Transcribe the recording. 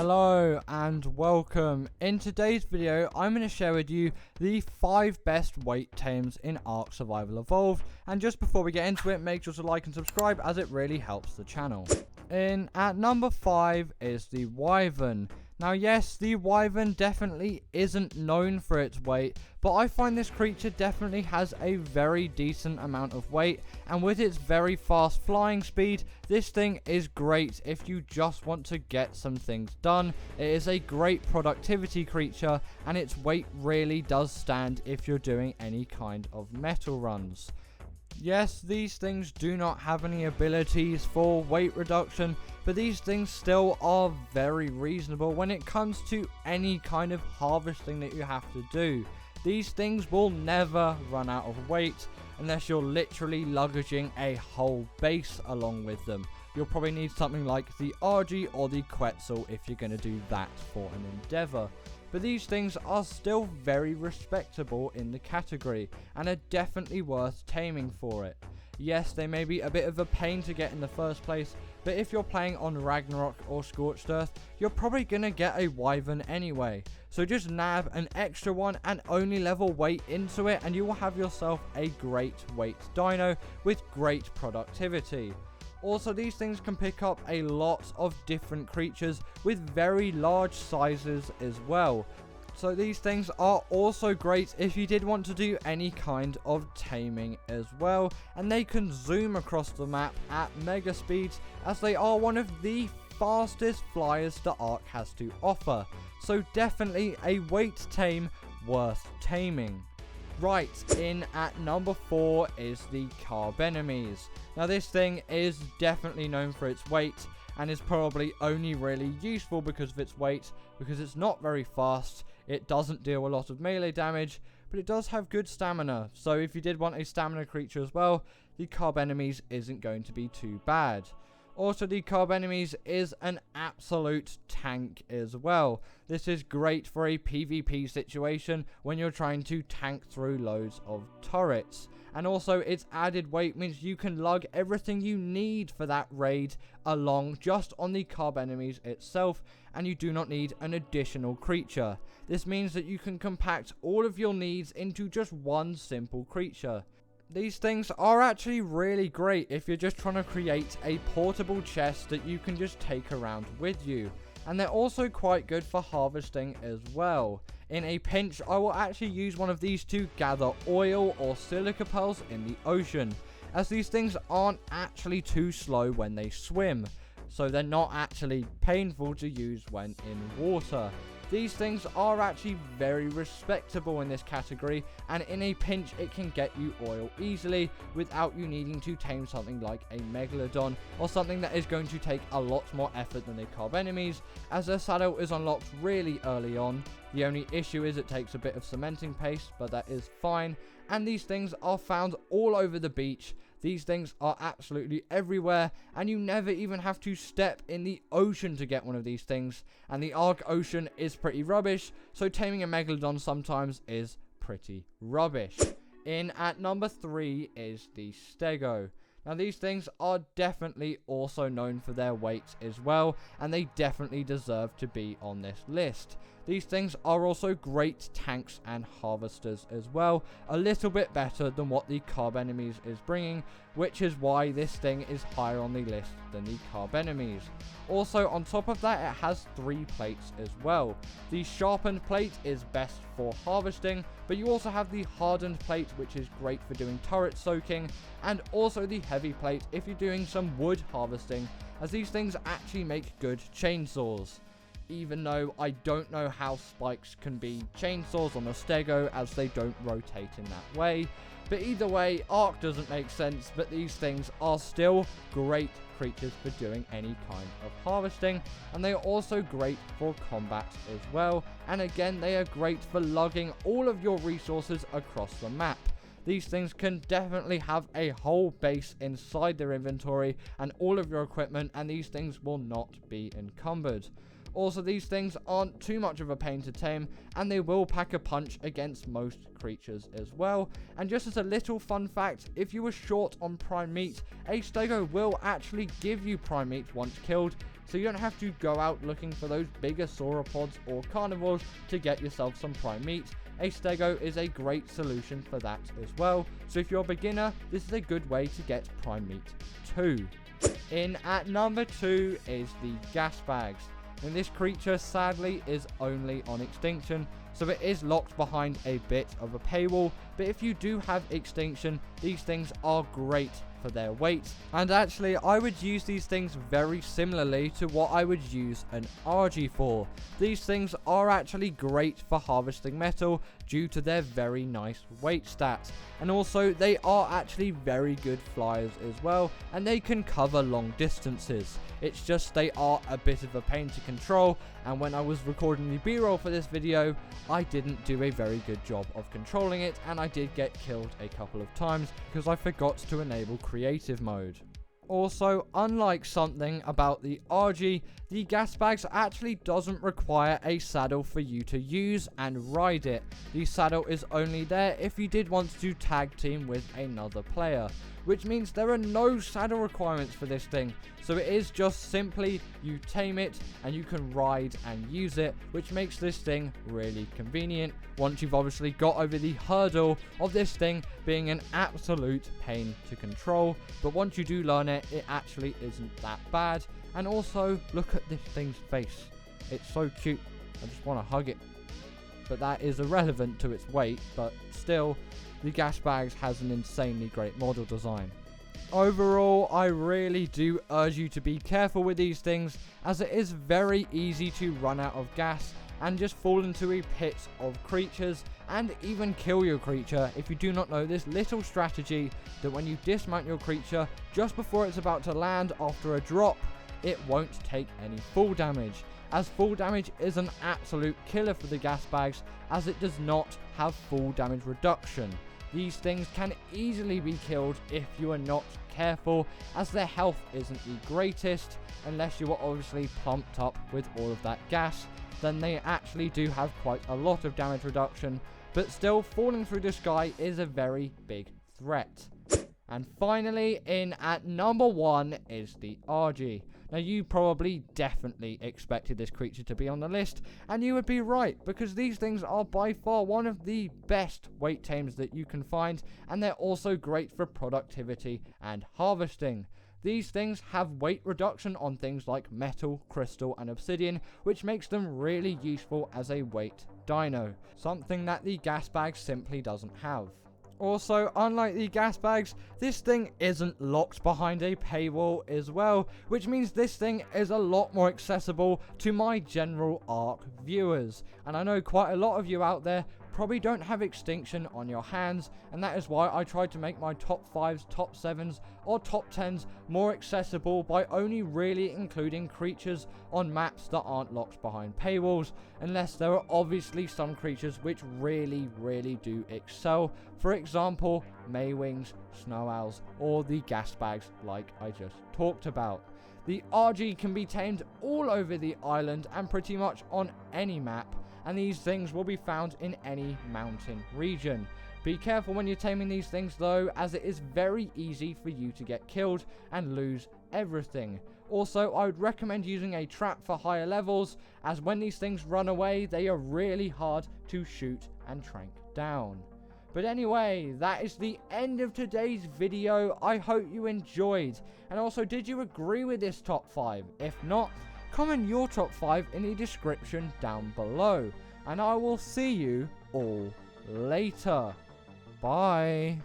Hello and welcome. In today's video, I'm going to share with you the 5 best weight tames in Ark Survival Evolved. And just before we get into it, make sure to like and subscribe as it really helps the channel. At number 5 is the Wyvern. Now yes, the Wyvern definitely isn't known for its weight, but I find this creature definitely has a very decent amount of weight, and with its very fast flying speed, this thing is great if you just want to get some things done. It is a great productivity creature, and its weight really does stand if you're doing any kind of metal runs. Yes, these things do not have any abilities for weight reduction, but these things still are very reasonable when it comes to any kind of harvesting that you have to do. These things will never run out of weight unless you're literally luggaging a whole base along with them. You'll probably need something like the RG or the Quetzal if you're going to do that for an endeavor. But these things are still very respectable in the category and are definitely worth taming for it. Yes, they may be a bit of a pain to get in the first place, but if you're playing on Raasclark or Scorched Earth, you're probably going to get a Wyvern anyway. So just nab an extra one and only level weight into it, and you will have yourself a great weight dino with great productivity. Also, these things can pick up a lot of different creatures with very large sizes as well. So these things are also great if you did want to do any kind of taming as well. And they can zoom across the map at mega speeds, as they are one of the fastest flyers the Ark has to offer. So definitely a weight tame worth taming. Right, in at number 4 is the Carb Enemies. Now this thing is definitely known for its weight, and is probably only really useful because of its weight, because it's not very fast, it doesn't deal a lot of melee damage, but it does have good stamina. So if you did want a stamina creature as well, the Carb Enemies isn't going to be too bad. Also, the Carb Enemies is an absolute tank as well. This is great for a PvP situation when you're trying to tank through loads of turrets. And also, its added weight means you can lug everything you need for that raid along just on the Carb Enemies itself, and you do not need an additional creature. This means that you can compact all of your needs into just one simple creature. These things are actually really great if you're just trying to create a portable chest that you can just take around with you. And they're also quite good for harvesting as well. In a pinch, I will actually use one of these to gather oil or silica pearls in the ocean, as these things aren't actually too slow when they swim, so they're not actually painful to use when in water. These things are actually very respectable in this category, and in a pinch it can get you oil easily without you needing to tame something like a Megalodon or something that is going to take a lot more effort than the Carb Enemies, as their saddle is unlocked really early on. The only issue is it takes a bit of cementing paste, but that is fine, and these things are found all over the beach. These things are absolutely everywhere, and you never even have to step in the ocean to get one of these things, and the Ark Ocean is pretty rubbish, so taming a Megalodon sometimes is pretty rubbish. In at number 3 is the Stego. Now these things are definitely also known for their weight as well, and they definitely deserve to be on this list. These things are also great tanks and harvesters as well, a little bit better than what the Carb Enemies is bringing, which is why this thing is higher on the list than the Carb Enemies. Also, on top of that, it has 3 plates as well. The sharpened plate is best for harvesting, but you also have the hardened plate, which is great for doing turret soaking, and also the heavy plate if you're doing some wood harvesting, as these things actually make good chainsaws. Even though I don't know how spikes can be chainsaws on a Stego, as they don't rotate in that way. But either way, Ark doesn't make sense, but these things are still great creatures for doing any kind of harvesting, and they are also great for combat as well, and again they are great for lugging all of your resources across the map. These things can definitely have a whole base inside their inventory and all of your equipment, and these things will not be encumbered. Also, these things aren't too much of a pain to tame, and they will pack a punch against most creatures as well. And just as a little fun fact, if you were short on prime meat, a Stego will actually give you prime meat once killed, so you don't have to go out looking for those bigger sauropods or carnivores to get yourself some prime meat. A Stego is a great solution for that as well, so if you're a beginner, this is a good way to get prime meat too. In at number 2 is the Gasbags, and this creature sadly is only on extinction, so it is locked behind a bit of a paywall, but if you do have extinction, these things are great for their weight, and actually I would use these things very similarly to what I would use an RG for. These things are actually great for harvesting metal due to their very nice weight stats, and also they are actually very good flyers as well, and they can cover long distances. It's just they are a bit of a pain to control, and when I was recording the B-roll for this video, I didn't do a very good job of controlling it, and I did get killed a couple of times because I forgot to enable creative mode. Also, unlike something about the RG, the Gasbags actually doesn't require a saddle for you to use and ride it. The saddle is only there if you did want to tag team with another player, which means there are no saddle requirements for this thing, so it is just simply you tame it and you can ride and use it, which makes this thing really convenient once you've obviously got over the hurdle of this thing being an absolute pain to control. But once you do learn it, it actually isn't that bad. And also, look at this thing's face, it's so cute, I just want to hug it. But that is irrelevant to its weight, but still, the Gasbags has an insanely great model design. Overall, I really do urge you to be careful with these things, as it is very easy to run out of gas and just fall into a pit of creatures and even kill your creature if you do not know this little strategy that when you dismount your creature just before it's about to land after a drop, it won't take any full damage, as full damage is an absolute killer for the Gasbags, as it does not have full damage reduction. These things can easily be killed if you are not careful, as their health isn't the greatest unless you are obviously pumped up with all of that gas. Then they actually do have quite a lot of damage reduction, but still falling through the sky is a very big threat. And finally, in at number 1 is the RG. Now, you probably definitely expected this creature to be on the list, and you would be right, because these things are by far one of the best weight tames that you can find, and they're also great for productivity and harvesting. These things have weight reduction on things like metal, crystal, and obsidian, which makes them really useful as a weight dino, something that the Gasbag simply doesn't have. Also, unlike the Gasbags, this thing isn't locked behind a paywall as well, which means this thing is a lot more accessible to my general Ark viewers. And I know quite a lot of you out there probably don't have extinction on your hands, and that is why I tried to make my top 5s, top 7s, or top 10s more accessible by only really including creatures on maps that aren't locked behind paywalls, unless there are obviously some creatures which really do excel. For example, Maywings, Snow Owls, or the Gasbags like I just talked about. The RG can be tamed all over the island and pretty much on any map, and these things will be found in any mountain region. Be careful when you're taming these things though, as it is very easy for you to get killed and lose everything. Also, I would recommend using a trap for higher levels, as when these things run away, they are really hard to shoot and trank down. But anyway, that is the end of today's video. I hope you enjoyed. And also, did you agree with this top 5? If not, comment your top 5 in the description down below. And I will see you all later. Bye.